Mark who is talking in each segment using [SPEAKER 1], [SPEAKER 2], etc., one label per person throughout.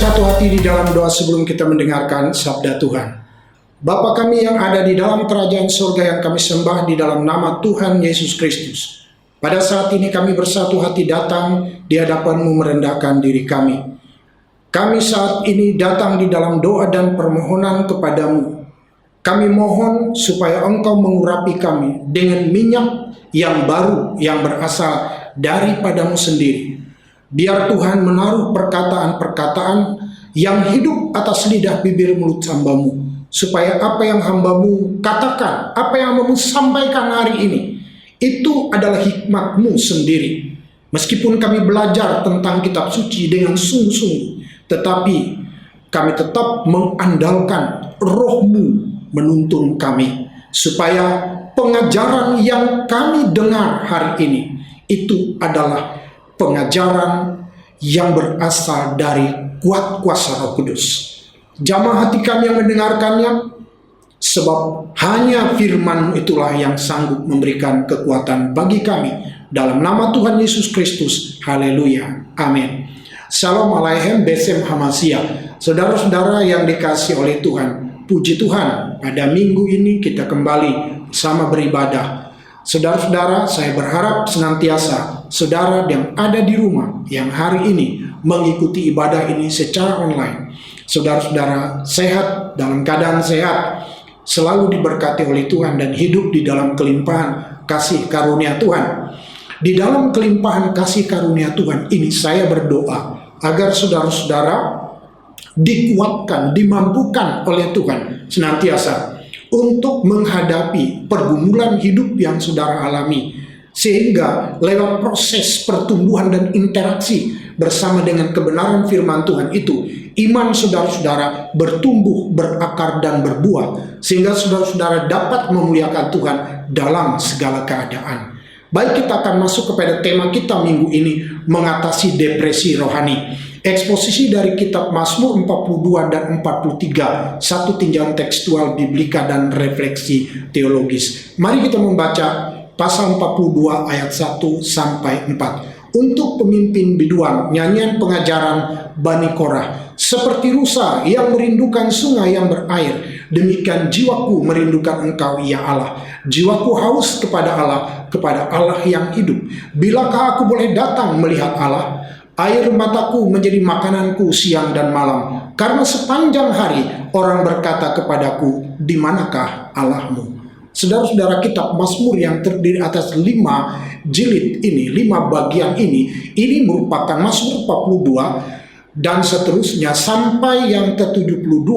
[SPEAKER 1] bersatu hati di dalam doa sebelum kita mendengarkan sabda Tuhan. Bapa kami yang ada di dalam kerajaan surga yang kami sembah di dalam nama Tuhan Yesus Kristus. Pada saat ini kami bersatu hati datang di hadapan-Mu merendahkan diri kami. Kami saat ini datang di dalam doa dan permohonan kepadamu. Kami mohon supaya Engkau mengurapi kami dengan minyak yang baru yang berasal daripadamu sendiri. Biar Tuhan menaruh perkataan-perkataan yang hidup atas lidah bibir mulut hamba-Mu, supaya apa yang hamba-Mu katakan, apa yang hamba-Mu sampaikan hari ini, itu adalah hikmat-Mu sendiri. Meskipun kami belajar tentang kitab suci dengan sungguh-sungguh, tetapi kami tetap mengandalkan Roh-Mu menuntun kami, supaya pengajaran yang kami dengar hari ini, itu adalah pengajaran yang berasal dari kuat kuasa Roh Kudus. Jamah hati kami yang mendengarkannya, sebab hanya firman-Mu itulah yang sanggup memberikan kekuatan bagi kami. Dalam nama Tuhan Yesus Kristus, haleluya, amin. Shalom alaikum besem hamasia. Saudara-saudara yang dikasihi oleh Tuhan, puji Tuhan, pada minggu ini kita kembali sama beribadah. Saudara-saudara, saya berharap senantiasa saudara yang ada di rumah yang hari ini mengikuti ibadah ini secara online, saudara-saudara sehat, dalam keadaan sehat, selalu diberkati oleh Tuhan dan hidup di dalam kelimpahan kasih karunia Tuhan. Di dalam kelimpahan kasih karunia Tuhan ini saya berdoa agar saudara-saudara dikuatkan, dimampukan oleh Tuhan senantiasa untuk menghadapi pergumulan hidup yang saudara alami, sehingga lewat proses pertumbuhan dan interaksi bersama dengan kebenaran firman Tuhan itu, iman saudara-saudara bertumbuh, berakar dan berbuah, sehingga saudara-saudara dapat memuliakan Tuhan dalam segala keadaan. Baik, kita akan masuk kepada tema kita minggu ini, mengatasi depresi rohani. Eksposisi dari kitab Mazmur 42 dan 43, satu tinjauan tekstual biblika dan refleksi teologis. Mari kita membaca pasal 42 ayat 1 sampai 4. Untuk pemimpin biduan, nyanyian pengajaran Bani Korah. Seperti rusa yang merindukan sungai yang berair, demikian jiwaku merindukan Engkau ya Allah. Jiwaku haus kepada Allah yang hidup. Bilakah aku boleh datang melihat Allah? Air mataku menjadi makananku siang dan malam, karena sepanjang hari orang berkata kepadaku, di manakah Allahmu? Saudara-saudara, kitab Mazmur yang terdiri atas 5 jilid ini, 5 bagian ini merupakan Mazmur 42 dan seterusnya sampai yang ke-72,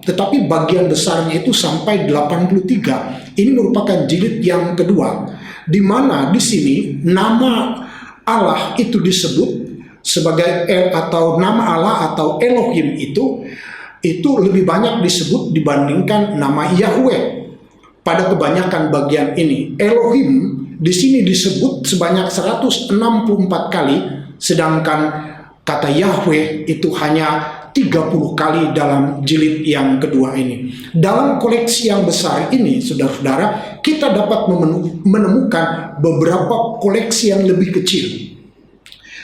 [SPEAKER 1] tetapi bagian besarnya itu sampai 83. Ini merupakan jilid yang kedua, di mana di sini nama Allah itu disebut sebagai atau nama Allah atau Elohim itu lebih banyak disebut dibandingkan nama Yahweh. Pada kebanyakan bagian ini, Elohim di sini disebut sebanyak 164 kali, sedangkan kata Yahweh itu hanya 30 kali dalam jilid yang kedua ini. Dalam koleksi yang besar ini, saudara-saudara, kita dapat menemukan beberapa koleksi yang lebih kecil.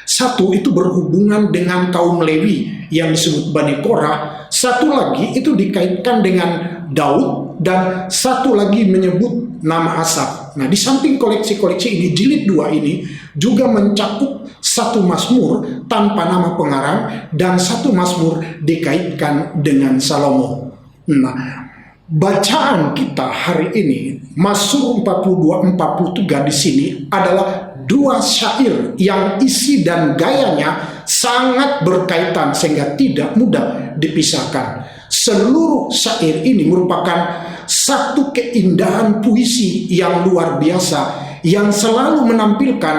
[SPEAKER 1] Satu itu berhubungan dengan kaum Lewi yang disebut Bani Korah. Satu lagi itu dikaitkan dengan Daud, dan satu lagi menyebut nama Asaf. Nah, di samping koleksi-koleksi ini, jilid 2 ini juga mencakup satu mazmur tanpa nama pengarang dan satu mazmur dikaitkan dengan Salomo. Nah, bacaan kita hari ini Mazmur 42-43 di sini adalah 2 syair yang isi dan gayanya sangat berkaitan sehingga tidak mudah dipisahkan. Seluruh syair ini merupakan satu keindahan puisi yang luar biasa yang selalu menampilkan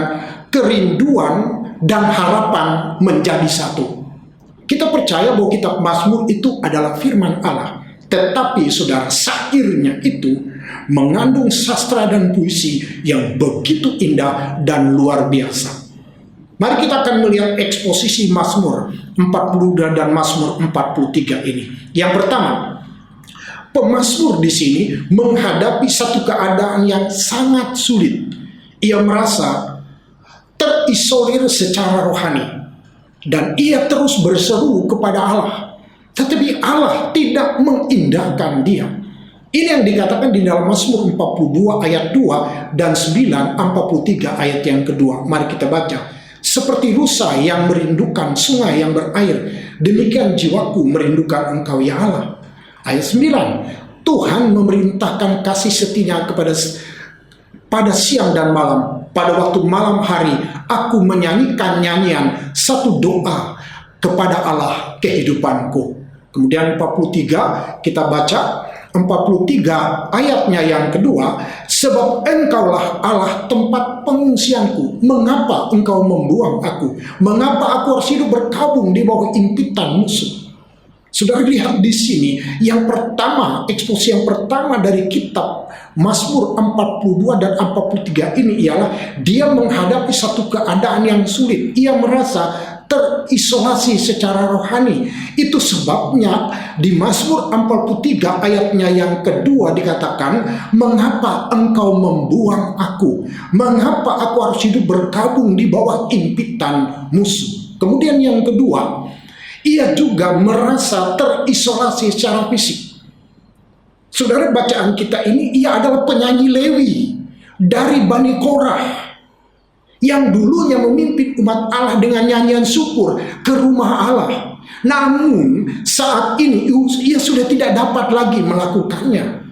[SPEAKER 1] kerinduan dan harapan menjadi satu. Kita percaya bahwa kitab Mazmur itu adalah firman Allah, tetapi saudara, syairnya itu mengandung sastra dan puisi yang begitu indah dan luar biasa. Mari kita akan melihat eksposisi Mazmur 42 dan Mazmur 43 ini. Yang pertama, pemazmur di sini menghadapi satu keadaan yang sangat sulit. Ia merasa terisolir secara rohani. Dan ia terus berseru kepada Allah. Tetapi Allah tidak mengindahkan dia. Ini yang dikatakan di dalam Mazmur 42 ayat 2 dan 9, 43 ayat yang kedua. Mari kita baca. Seperti rusa yang merindukan sungai yang berair, demikian jiwaku merindukan Engkau ya Allah. Ayat 9. Tuhan memerintahkan kasih setianya pada siang dan malam. Pada waktu malam hari aku menyanyikan nyanyian satu doa kepada Allah kehidupanku. Kemudian 43 kita baca 43 ayatnya yang kedua. Sebab Engkaulah Allah tempat pengungsianku, mengapa Engkau membuang aku? Mengapa aku harus hidup berkabung di bawah impitan musuh? Saudara lihat di sini, yang pertama, eksposi yang pertama dari kitab Mazmur 42 dan 43 ini ialah dia menghadapi satu keadaan yang sulit. Ia merasa terisolasi secara rohani. Itu sebabnya di Mazmur 43 ayatnya yang kedua dikatakan, mengapa engkau membuang aku? Mengapa aku harus hidup berkabung di bawah impitan musuh? Kemudian yang kedua, ia juga merasa terisolasi secara fisik. Saudara, bacaan kita ini, ia adalah penyanyi Lewi dari Bani Korah yang dulunya memimpin umat Allah dengan nyanyian syukur ke rumah Allah. Namun saat ini ia sudah tidak dapat lagi melakukannya.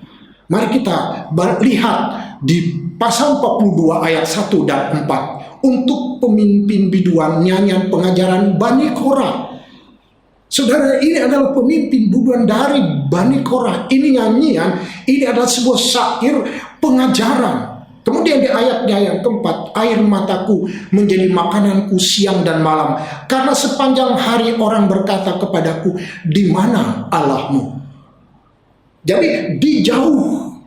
[SPEAKER 1] Mari kita lihat di pasal 42 ayat 1 dan 4. Untuk pemimpin biduan nyanyian pengajaran Bani Korah. Saudara, ini adalah pemimpin biduan dari Bani Korah. Ini nyanyian, ini adalah sebuah syair pengajaran. Kemudian di ayatnya yang keempat, air mataku menjadi makananku siang dan malam, karena sepanjang hari orang berkata kepadaku, di mana Allahmu? Jadi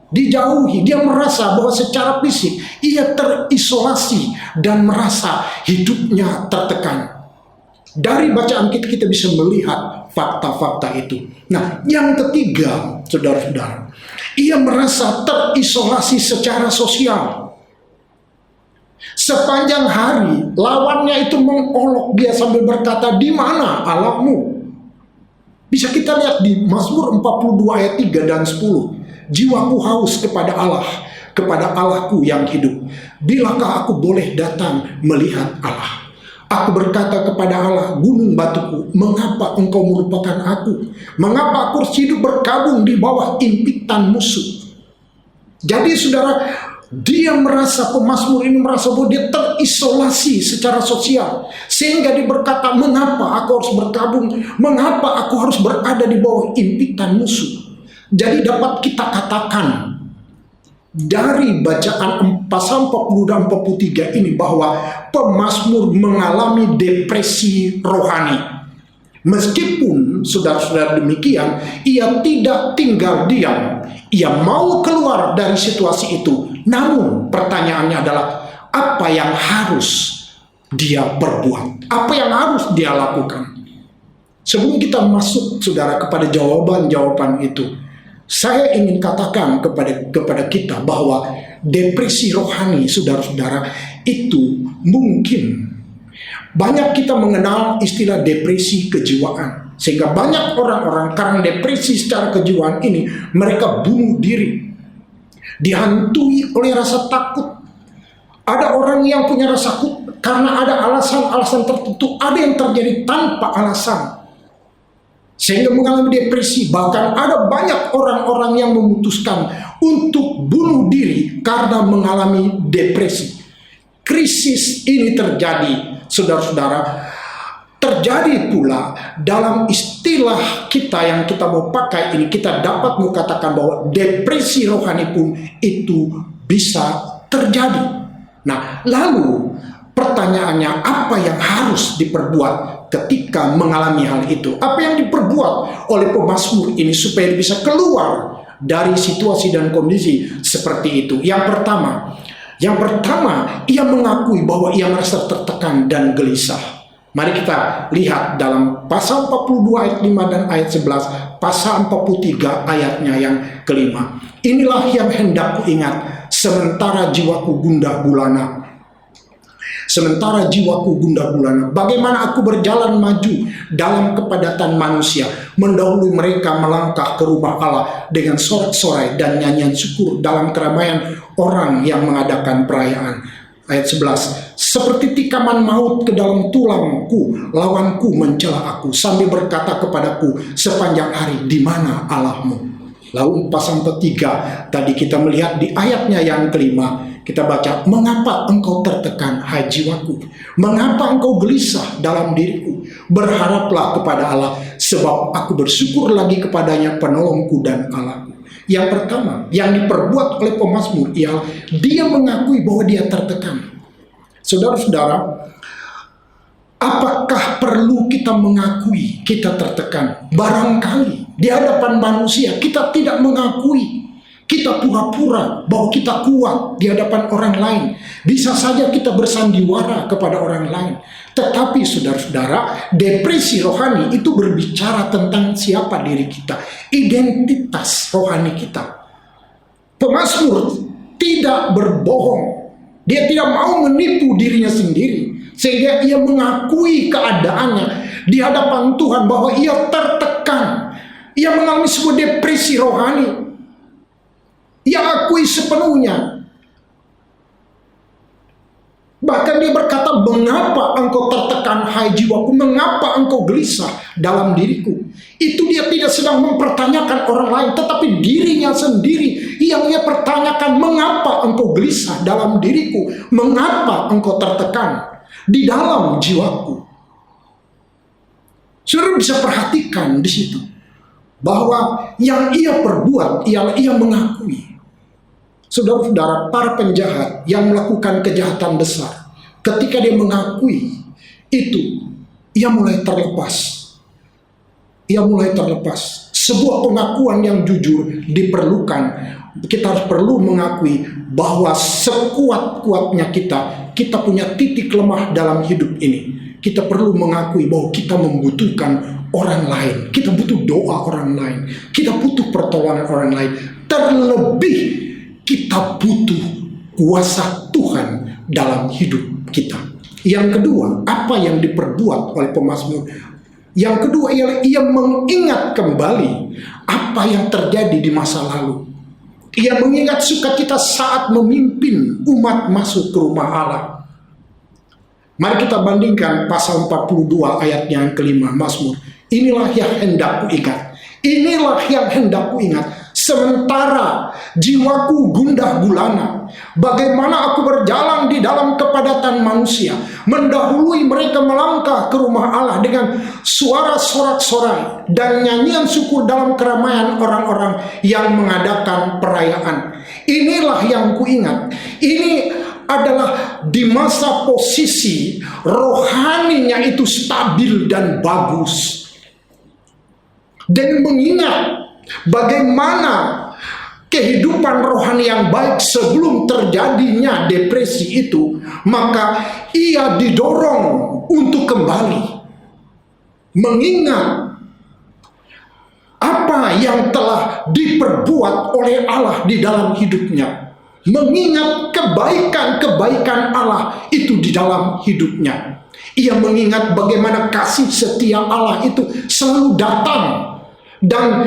[SPEAKER 1] dijauhi, dia merasa bahwa secara fisik ia terisolasi dan merasa hidupnya tertekan. Dari bacaan kita bisa melihat fakta-fakta itu. Nah, yang ketiga, saudara-saudara, ia merasa terisolasi secara sosial. Sepanjang hari, lawannya itu mengolok dia sambil berkata, di mana Allahmu? Bisa kita lihat di Mazmur 42 ayat 3 dan 10. Jiwaku haus kepada Allah, kepada Allahku yang hidup. Bilakah aku boleh datang melihat Allah? Aku berkata kepada Allah, gunung batuku, mengapa engkau melupakan aku? Mengapa aku harus hidup berkabung di bawah impitan musuh? Jadi saudara, dia merasa, pemazmur ini merasa bahwa dia terisolasi secara sosial. Sehingga dia berkata, mengapa aku harus berkabung? Mengapa aku harus berada di bawah impitan musuh? Jadi dapat kita katakan, dari bacaan pasal 40 dan 43 ini bahwa pemazmur mengalami depresi rohani. Meskipun saudara-saudara demikian, ia tidak tinggal diam. Ia mau keluar dari situasi itu. Namun pertanyaannya adalah, apa yang harus dia perbuat? Apa yang harus dia lakukan? Sebelum kita masuk, saudara, kepada jawaban-jawaban itu, saya ingin katakan kepada kita bahwa depresi rohani, saudara-saudara, itu mungkin banyak kita mengenal istilah depresi kejiwaan. Sehingga banyak orang-orang karena depresi secara kejiwaan ini, mereka bunuh diri. Dihantui oleh rasa takut. Ada orang yang punya rasa takut karena ada alasan-alasan tertentu. Ada yang terjadi tanpa alasan, sehingga mengalami depresi. Bahkan ada banyak orang-orang yang memutuskan untuk bunuh diri karena mengalami depresi. Krisis ini terjadi, saudara-saudara, terjadi pula dalam istilah kita yang kita mau pakai ini. Kita dapat mengatakan bahwa depresi rohani pun itu bisa terjadi. Nah, lalu pertanyaannya, apa yang harus diperbuat ketika mengalami hal itu? Apa yang diperbuat oleh pemazmur ini supaya bisa keluar dari situasi dan kondisi seperti itu? Yang pertama, ia mengakui bahwa ia merasa tertekan dan gelisah. Mari kita lihat dalam pasal 42 ayat 5 dan ayat 11, pasal 43 ayatnya yang kelima. Inilah yang hendak ku ingat sementara jiwaku gundah gulana. sementara jiwaku gundah gulana. Bagaimana aku berjalan maju dalam kepadatan manusia, mendahului mereka melangkah ke rumah Allah dengan sorak-sorai dan nyanyian syukur dalam keramaian orang yang mengadakan perayaan. Ayat 11, seperti tikaman maut ke dalam tulangku, lawanku mencela aku sambil berkata kepadaku sepanjang hari, di mana Allahmu? Lalu pasal ketiga, tadi kita melihat di ayatnya yang kelima, kita baca, mengapa engkau tertekan, hai jiwaku? Mengapa engkau gelisah dalam diriku? Berharaplah kepada Allah, sebab aku bersyukur lagi kepadanya, penolongku dan Allahku. Yang pertama, yang diperbuat oleh pemazmur, ialah dia mengakui bahwa dia tertekan. Saudara-saudara, apakah perlu kita mengakui kita tertekan? Barangkali di hadapan manusia kita tidak mengakui, kita pura-pura bahwa kita kuat di hadapan orang lain. Bisa saja kita bersandiwara kepada orang lain. Tetapi saudara-saudara, depresi rohani itu berbicara tentang siapa diri kita, identitas rohani kita. Pemazmur tidak berbohong, dia tidak mau menipu dirinya sendiri, sehingga ia mengakui keadaannya di hadapan Tuhan bahwa ia tertekan. Ia mengalami sebuah depresi rohani. Ia akui sepenuhnya. Bahkan dia berkata, mengapa engkau tertekan, hai jiwaku? Mengapa engkau gelisah dalam diriku? Itu dia tidak sedang mempertanyakan orang lain, tetapi dirinya sendiri yang ia pertanyakan, mengapa engkau gelisah dalam diriku? Mengapa engkau tertekan di dalam jiwaku? Saudara bisa perhatikan di situ bahwa yang ia perbuat ialah ia mengakui. Saudara-saudara, para penjahat yang melakukan kejahatan besar, ketika dia mengakui itu, ia mulai terlepas. Ia mulai terlepas. Sebuah pengakuan yang jujur diperlukan. Kita harus perlu mengakui bahwa sekuat-kuatnya kita punya titik lemah dalam hidup ini. Kita perlu mengakui bahwa kita membutuhkan orang lain. Kita butuh doa orang lain. Kita butuh pertolongan orang lain. Terlebih kita butuh kuasa Tuhan dalam hidup kita. Yang kedua, apa yang diperbuat oleh pemazmur? Yang kedua ialah ia mengingat kembali apa yang terjadi di masa lalu. Ia mengingat sukacita saat memimpin umat masuk ke rumah Allah. Mari kita bandingkan pasal 42 ayat yang kelima Mazmur. Inilah yang hendak ku ingat. Inilah yang hendak ku ingat. Sementara jiwaku gundah gulana, bagaimana aku berjalan di dalam kepadatan manusia, mendahului mereka melangkah ke rumah Allah dengan suara sorak-sorai dan nyanyian syukur dalam keramaian orang-orang yang mengadakan perayaan. Inilah yang kuingat. Ini adalah di masa posisi rohaninya itu stabil dan bagus. Dan mengingat bagaimana kehidupan rohani yang baik sebelum terjadinya depresi itu, maka ia didorong untuk kembali mengingat apa yang telah diperbuat oleh Allah di dalam hidupnya, mengingat kebaikan-kebaikan Allah itu di dalam hidupnya. Ia mengingat bagaimana kasih setia Allah itu selalu datang. Dan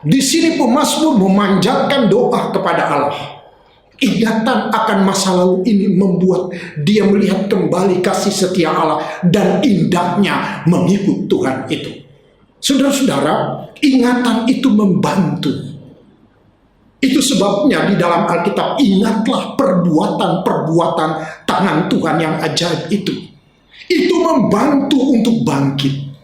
[SPEAKER 1] di sini pemazmur memanjatkan doa kepada Allah. Ingatan akan masa lalu ini membuat dia melihat kembali kasih setia Allah dan indahnya mengikut Tuhan itu. Saudara-saudara, ingatan itu membantu. Itu sebabnya di dalam Alkitab, ingatlah perbuatan-perbuatan tangan Tuhan yang ajaib itu. Itu membantu untuk bangkit.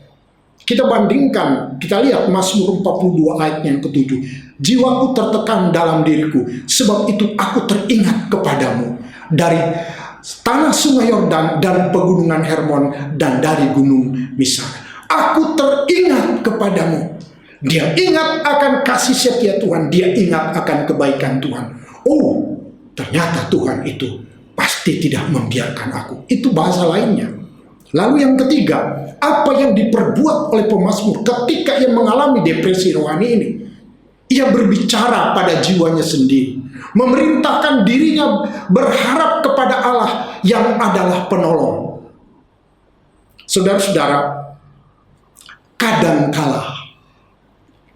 [SPEAKER 1] Kita bandingkan, kita lihat Mazmur 42 ayat yang ke-7. Jiwaku tertekan dalam diriku, sebab itu aku teringat kepadamu. Dari tanah sungai Yordan dan pegunungan Hermon dan dari gunung Misar. Aku teringat kepadamu. Dia ingat akan kasih setia Tuhan, dia ingat akan kebaikan Tuhan. Oh, ternyata Tuhan itu pasti tidak membiarkan aku. Itu bahasa lainnya. Lalu yang ketiga, apa yang diperbuat oleh pemazmur ketika ia mengalami depresi rohani ini? Ia berbicara pada jiwanya sendiri, memerintahkan dirinya berharap kepada Allah yang adalah penolong. Saudara-saudara, kadangkala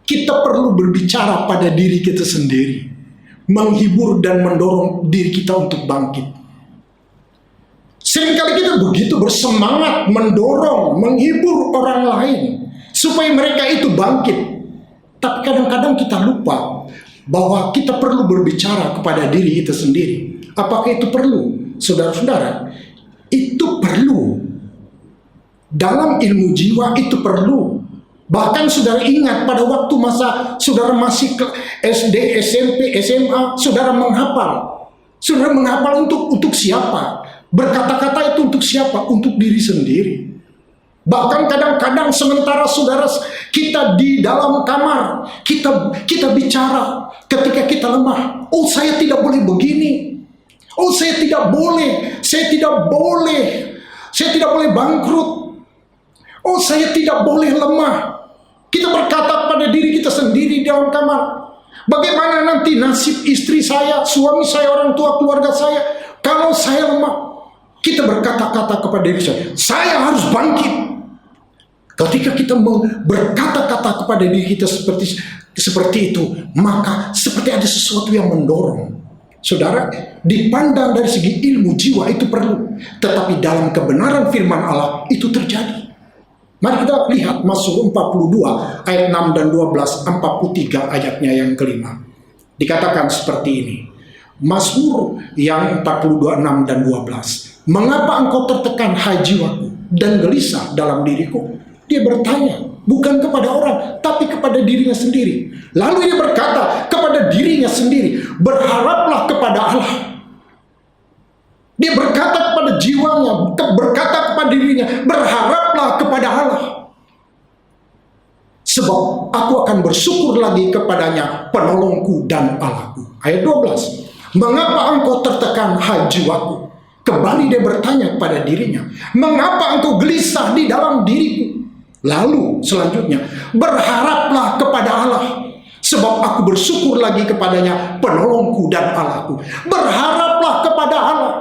[SPEAKER 1] kita perlu berbicara pada diri kita sendiri, menghibur dan mendorong diri kita untuk bangkit. Seringkali kita begitu bersemangat mendorong, menghibur orang lain supaya mereka itu bangkit. Tapi kadang-kadang kita lupa bahwa kita perlu berbicara kepada diri kita sendiri. Apakah itu perlu? Saudara-saudara, itu perlu. Dalam ilmu jiwa itu perlu. Bahkan saudara ingat pada waktu masa saudara masih ke SD, SMP, SMA, saudara menghafal. Saudara menghafal untuk siapa? Berkata-kata itu untuk siapa? Untuk diri sendiri. Bahkan kadang-kadang sementara saudara kita di dalam kamar, kita bicara ketika kita lemah. Oh, saya tidak boleh begini. Oh, saya tidak boleh. Saya tidak boleh. Saya tidak boleh bangkrut. Oh, saya tidak boleh lemah. Kita berkata pada diri kita sendiri di dalam kamar. Bagaimana nanti nasib istri saya, suami saya, orang tua, keluarga saya kalau saya lemah? Kita berkata-kata kepada diri saya harus bangkit. Ketika kita berkata-kata kepada diri kita seperti itu, maka seperti ada sesuatu yang mendorong. Saudara, dipandang dari segi ilmu jiwa itu perlu, tetapi dalam kebenaran firman Allah itu terjadi. Mari kita lihat Mazmur 42 ayat 6 dan 12, 43 ayatnya yang kelima. Dikatakan seperti ini. Mazmur yang 42, 6 dan 12. Mengapa engkau tertekan, hai jiwaku, dan gelisah dalam diriku? Dia bertanya, bukan kepada orang, tapi kepada dirinya sendiri. Lalu dia berkata kepada dirinya sendiri, berharaplah kepada Allah. Dia berkata kepada jiwanya, berkata kepada dirinya, berharaplah kepada Allah. Sebab aku akan bersyukur lagi kepadanya, penolongku dan Allahku. Ayat 12. Mengapa engkau tertekan, hai jiwaku? Kembali dia bertanya kepada dirinya, mengapa engkau gelisah di dalam diriku? Lalu selanjutnya, berharaplah kepada Allah. Sebab aku bersyukur lagi kepadanya, penolongku dan Allahku. Berharaplah kepada Allah.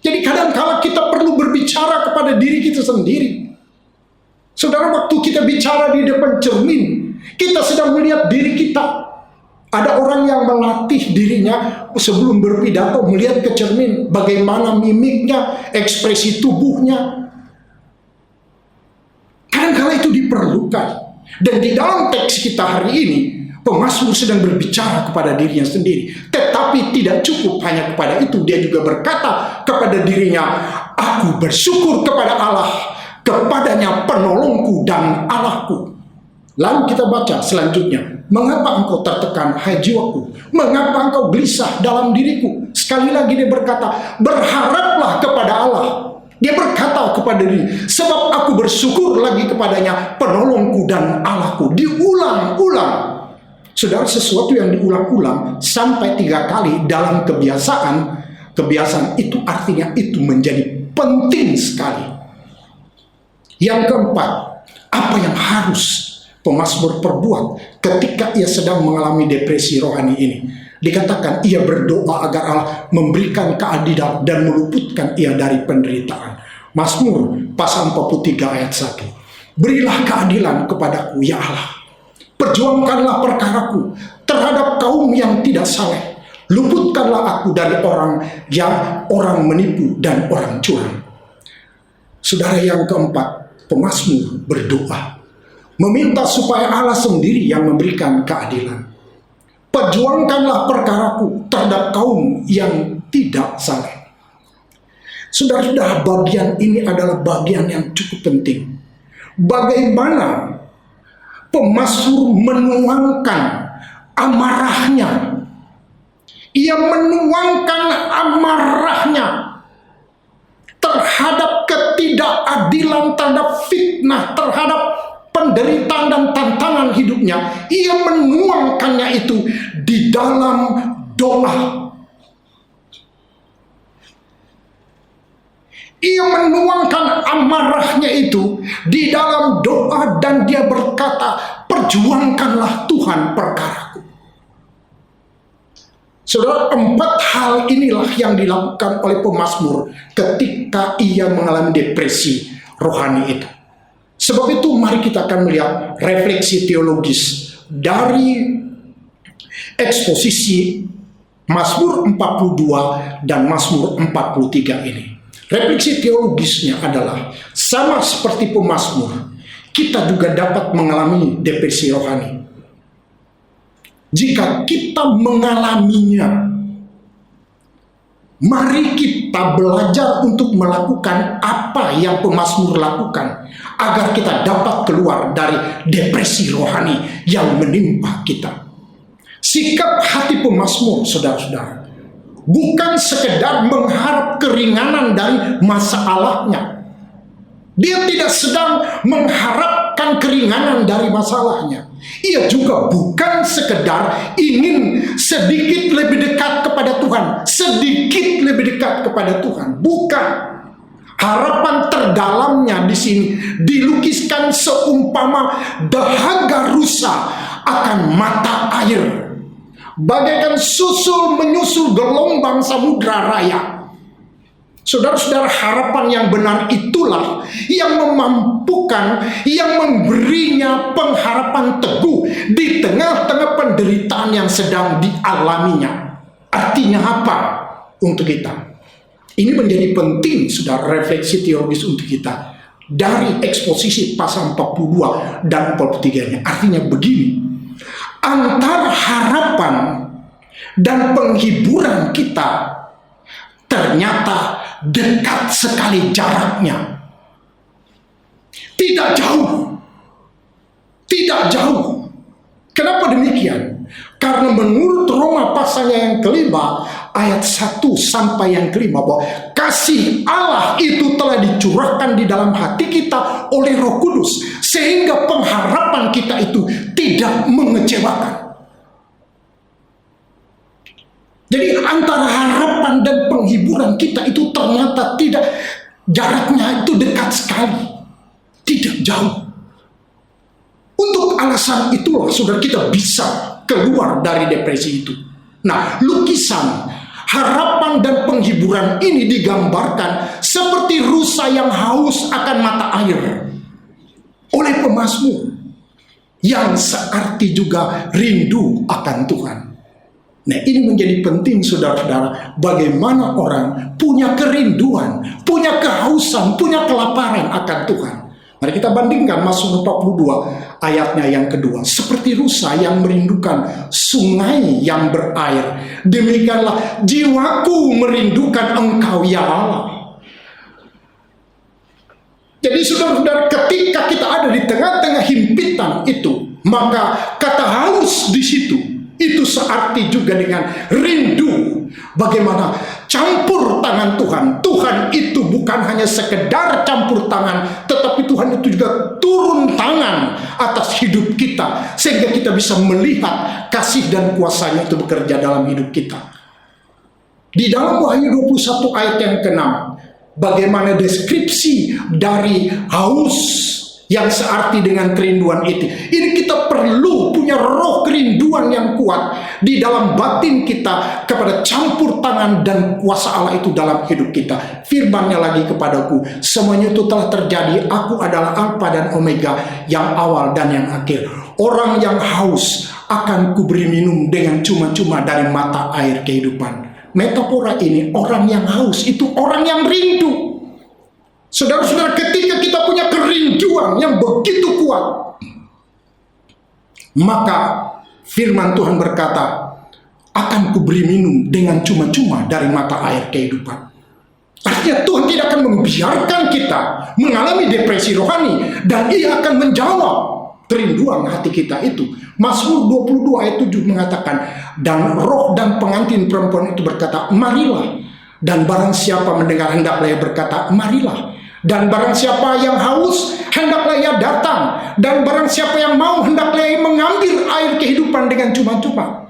[SPEAKER 1] Jadi kadang-kala kita perlu berbicara kepada diri kita sendiri. Saudara, waktu kita bicara di depan cermin, kita sedang melihat diri kita. Ada orang yang melatih dirinya sebelum berpidato, melihat ke cermin, bagaimana mimiknya, ekspresi tubuhnya. Kadang-kala itu diperlukan. Dan di dalam teks kita hari ini, pemazmur sedang berbicara kepada dirinya sendiri. Tetapi tidak cukup hanya kepada itu. Dia juga berkata kepada dirinya, aku bersyukur kepada Allah, kepadanya penolongku dan Allahku. Lalu kita baca selanjutnya, mengapa engkau tertekan, hai jiwaku? Mengapa engkau gelisah dalam diriku? Sekali lagi dia berkata, berharaplah kepada Allah. Dia berkata kepada diri, sebab aku bersyukur lagi kepadanya, penolongku dan Allahku. Diulang-ulang. Saudara, sesuatu yang diulang-ulang sampai 3 kali dalam kebiasaan itu artinya itu menjadi penting sekali. Yang keempat, apa yang harus pemazmur perbuat ketika ia sedang mengalami depresi rohani ini? Dikatakan ia berdoa agar Allah memberikan keadilan dan meluputkan ia dari penderitaan. Mazmur pasal 43 ayat 1. Berilah keadilan kepadaku ya Allah. Perjuangkanlah perkaraku terhadap kaum yang tidak saleh. Luputkanlah aku dari orang menipu dan orang curang. Saudara, yang keempat, pemazmur berdoa, meminta supaya Allah sendiri yang memberikan keadilan. Perjuangkanlah perkaraku terhadap kaum yang tidak saleh. Saudara-saudara, bagian ini adalah bagian yang cukup penting. Bagaimana pemazmur menuangkan amarahnya. Ia menuangkan amarahnya terhadap ketidakadilan, terhadap fitnah, terhadap penderitaan dan tantangan hidupnya. Ia menuangkannya itu di dalam doa. Ia menuangkan amarahnya itu di dalam doa dan dia berkata, perjuangkanlah Tuhan perkaraku. Saudara, 4 hal inilah yang dilakukan oleh pemazmur ketika ia mengalami depresi rohani itu. Sebab itu mari kita akan melihat refleksi teologis dari eksposisi Mazmur 42 dan Mazmur 43 ini. Refleksi teologisnya adalah sama seperti pemazmur, kita juga dapat mengalami depresi rohani. Jika kita mengalaminya, mari kita belajar untuk melakukan apa yang pemazmur lakukan agar kita dapat keluar dari depresi rohani yang menimpa kita. Sikap hati pemazmur, saudara-saudara, bukan sekedar mengharap keringanan dari masalahnya. Dia tidak sedang mengharapkan keringanan dari masalahnya. Ia juga bukan sekedar ingin sedikit lebih dekat kepada Tuhan, sedikit lebih dekat kepada Tuhan. Bukan. Harapan terdalamnya di sini dilukiskan seumpama dahaga rusa akan mata air, bagaikan susul menyusul gelombang samudra raya. Saudara-saudara, harapan yang benar itulah yang memampukan, yang memberinya pengharapan teguh di tengah-tengah penderitaan yang sedang dialaminya. Artinya apa untuk kita? Ini menjadi penting, saudara, refleksi teologis untuk kita dari eksposisi pasal 42 dan 43-nya. Artinya begini, antara harapan dan penghiburan kita ternyata dekat sekali jaraknya. Tidak jauh. Tidak jauh. Kenapa demikian? Karena menurut Roma pasalnya yang kelima, ayat 1 sampai yang kelima, bahwa kasih Allah itu telah dicurahkan di dalam hati kita oleh Roh Kudus, sehingga pengharapan kita itu tidak mengecewakan. Jadi antara harapan dan penghiburan kita itu ternyata tidak, jaraknya itu dekat sekali, tidak jauh. Untuk alasan itulah, saudara, kita bisa keluar dari depresi itu. Nah, lukisan harapan dan penghiburan ini digambarkan seperti rusa yang haus akan mata air oleh pemazmur, yang searti juga rindu akan Tuhan. Nah, ini menjadi penting, saudara-saudara, bagaimana orang punya kerinduan, punya kehausan, punya kelaparan akan Tuhan. Mari kita bandingkan Mazmur 42 ayatnya yang kedua. Seperti rusa yang merindukan sungai yang berair, demikianlah jiwaku merindukan Engkau, ya Allah. Jadi saudara-saudara, ketika kita ada di tengah-tengah himpitan itu, maka kata haus di situ itu searti juga dengan rindu. Bagaimana campur tangan Tuhan. Tuhan itu bukan hanya sekedar campur tangan, tetapi Tuhan itu juga turun tangan atas hidup kita, sehingga kita bisa melihat kasih dan kuasa-Nya itu bekerja dalam hidup kita. Di dalam Wahyu 21 ayat yang ke-6, bagaimana deskripsi dari haus yang searti dengan kerinduan itu. Ini kita perlu punya roh kerinduan yang kuat di dalam batin kita kepada campur tangan dan kuasa Allah itu dalam hidup kita. Firman-Nya lagi kepadaku, semuanya itu telah terjadi. Aku adalah Alfa dan Omega, yang awal dan yang akhir. Orang yang haus akan kuberi minum dengan cuma-cuma dari mata air kehidupan. Metafora ini, orang yang haus itu orang yang rindu. Saudara-saudara, ketika kita punya kerinduan yang begitu kuat, maka firman Tuhan berkata, akan kuberi minum dengan cuma-cuma dari mata air kehidupan. Artinya Tuhan tidak akan membiarkan kita mengalami depresi rohani, dan Ia akan menjawab kerinduan hati kita itu. Mazmur 22 ayat 7 mengatakan, dan roh dan pengantin perempuan itu berkata, marilah. Dan barang siapa mendengar, hendaklah ia berkata, marilah. Dan barang siapa yang haus, hendaklah ia datang. Dan barang siapa yang mau, hendaklah ia mengambil air kehidupan dengan cuma-cuma.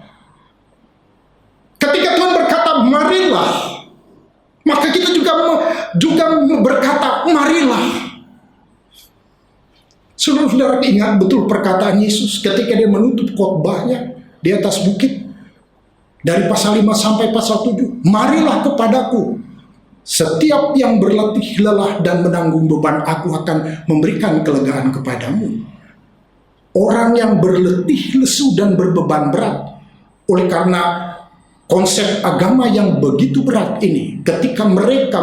[SPEAKER 1] Ketika Tuhan berkata, marilah, maka kita juga berkata, marilah. Saudara-saudara, ingat betul perkataan Yesus ketika Dia menutup khotbahnya di atas bukit. Dari pasal 5 sampai pasal 7. Marilah kepadaku, setiap yang berletih lelah dan menanggung beban, aku akan memberikan kelegaan kepadamu. Orang yang berletih lesu dan berbeban berat, oleh karena konsep agama yang begitu berat ini, ketika mereka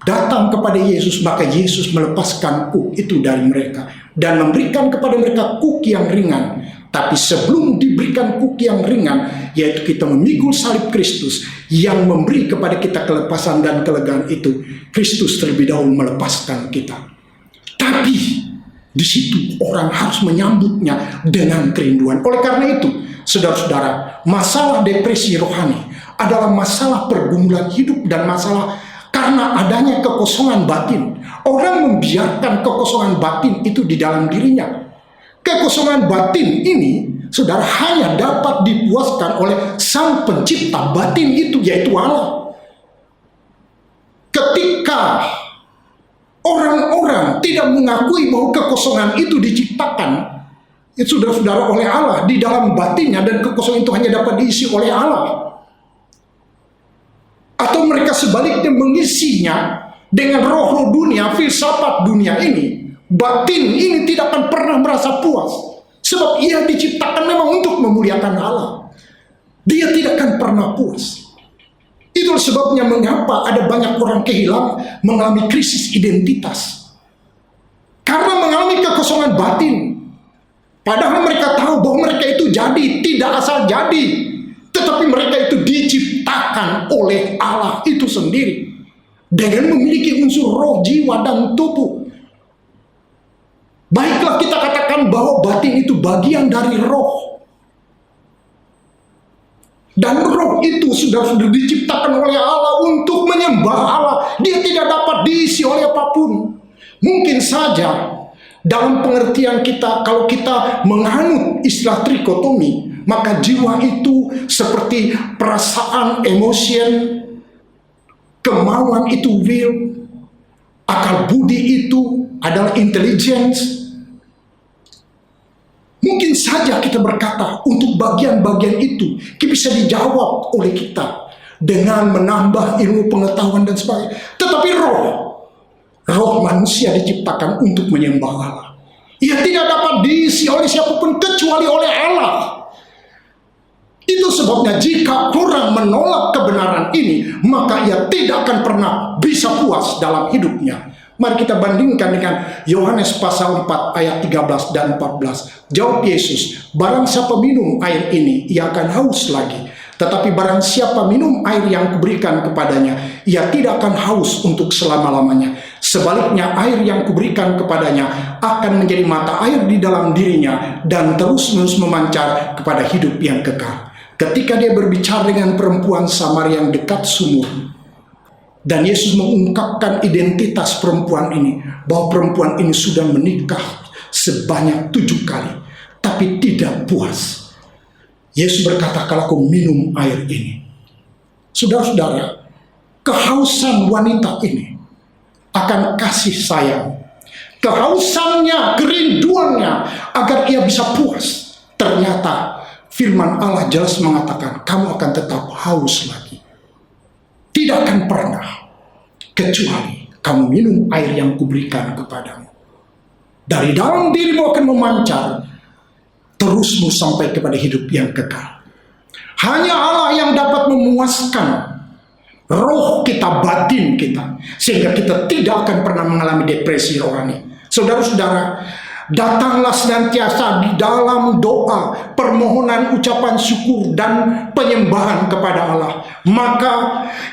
[SPEAKER 1] datang kepada Yesus, maka Yesus melepaskan kuk itu dari mereka dan memberikan kepada mereka kuk yang ringan. Tapi sebelum diberikan kuk yang ringan, yaitu kita memikul salib Kristus yang memberi kepada kita kelepasan dan kelegaan itu, Kristus terlebih dahulu melepaskan kita. Tapi di situ orang harus menyambutnya dengan kerinduan. Oleh karena itu, saudara-saudara, masalah depresi rohani adalah masalah pergumulan hidup dan masalah karena adanya kekosongan batin. Orang membiarkan kekosongan batin itu di dalam dirinya. Kekosongan batin ini, saudara, hanya dapat dipuaskan oleh Sang Pencipta batin itu, yaitu Allah. Ketika orang-orang tidak mengakui bahwa kekosongan itu diciptakan, itu saudara-saudara, oleh Allah di dalam batinnya, dan kekosongan itu hanya dapat diisi oleh Allah. Atau mereka sebaliknya mengisinya dengan roh-roh dunia, filsafat dunia ini, batin ini tidak akan pernah merasa puas. Sebab ia diciptakan memang untuk memuliakan Allah. Dia tidak akan pernah puas. Itulah sebabnya mengapa ada banyak orang kehilangan, mengalami krisis identitas. Karena mengalami kekosongan batin. Padahal mereka tahu bahwa mereka itu jadi, tidak asal jadi. Tetapi mereka itu diciptakan oleh Allah itu sendiri. Dengan memiliki unsur roh, jiwa, dan tubuh. Baiklah kita katakan bahwa batin itu bagian dari roh. Dan roh itu sudah diciptakan oleh Allah untuk menyembah Allah. Dia tidak dapat diisi oleh apapun. Mungkin saja dalam pengertian kita, kalau kita menganut istilah trikotomi, maka jiwa itu seperti perasaan, emotion, kemauan itu will, akal budi itu adalah intelligence. Mungkin saja kita berkata untuk bagian-bagian itu bisa dijawab oleh kita dengan menambah ilmu pengetahuan dan sebagainya. Tetapi roh manusia diciptakan untuk menyembah Allah. Ia tidak dapat diisi oleh siapapun kecuali oleh Allah. Itu sebabnya jika orang menolak kebenaran ini, maka ia tidak akan pernah bisa puas dalam hidupnya. Mari kita bandingkan dengan Yohanes pasal 4 ayat 13 dan 14. Jawab Yesus, barang siapa minum air ini, ia akan haus lagi. Tetapi barang siapa minum air yang kuberikan kepadanya, ia tidak akan haus untuk selama-lamanya. Sebaliknya air yang kuberikan kepadanya akan menjadi mata air di dalam dirinya dan terus-menerus memancar kepada hidup yang kekal. Ketika dia berbicara dengan perempuan Samaria yang dekat sumur, dan Yesus mengungkapkan identitas perempuan ini, bahwa perempuan ini sudah menikah sebanyak 7 kali, tapi tidak puas. Yesus berkata, kalau kau minum air ini, saudara-saudara, kehausan wanita ini akan kasih sayang. Kehausannya, kerinduannya agar ia bisa puas. Ternyata firman Allah jelas mengatakan, kamu akan tetap haus lagi. Tidak akan pernah, kecuali kamu minum air yang kuberikan kepadamu. Dari dalam dirimu akan memancar terusmu sampai kepada hidup yang kekal. Hanya Allah yang dapat memuaskan roh kita, batin kita, sehingga kita tidak akan pernah mengalami depresi rohani. Saudara-saudara, datanglah senantiasa di dalam doa, permohonan, ucapan syukur, dan penyembahan kepada Allah. Maka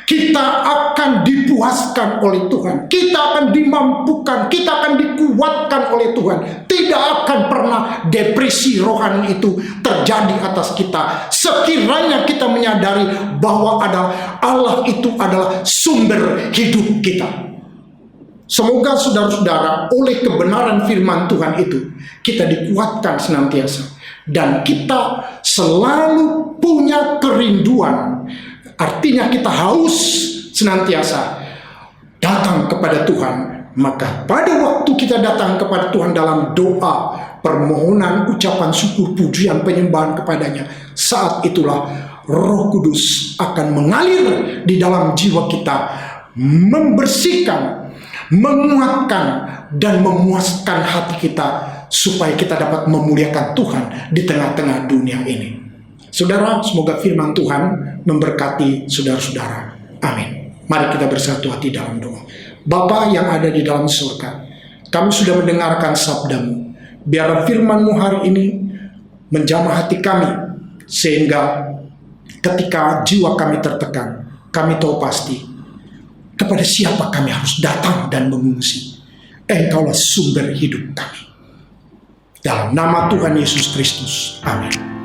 [SPEAKER 1] kita akan dipuaskan oleh Tuhan. Kita akan dimampukan, kita akan dikuatkan oleh Tuhan. Tidak akan pernah depresi rohani itu terjadi atas kita. Sekiranya kita menyadari bahwa Allah itu adalah sumber hidup kita. Semoga saudara-saudara oleh kebenaran firman Tuhan itu kita dikuatkan senantiasa. Dan kita selalu punya kerinduan. Artinya kita haus senantiasa datang kepada Tuhan. Maka pada waktu kita datang kepada Tuhan dalam doa, permohonan, ucapan syukur, pujian, penyembahan kepadanya, saat itulah Roh Kudus akan mengalir di dalam jiwa kita, membersihkan, menguatkan, dan memuaskan hati kita, supaya kita dapat memuliakan Tuhan di tengah-tengah dunia ini. Saudara, semoga firman Tuhan memberkati saudara-saudara. Amin. Mari kita bersatu hati dalam doa. Bapa yang ada di dalam surga, kami sudah mendengarkan sabda-Mu. Biarlah firman-Mu hari ini menjamah hati kami, sehingga ketika jiwa kami tertekan, kami tahu pasti kepada siapa kami harus datang dan mengungsi. Engkaulah sumber hidup kami. Dalam nama Tuhan Yesus Kristus. Amin.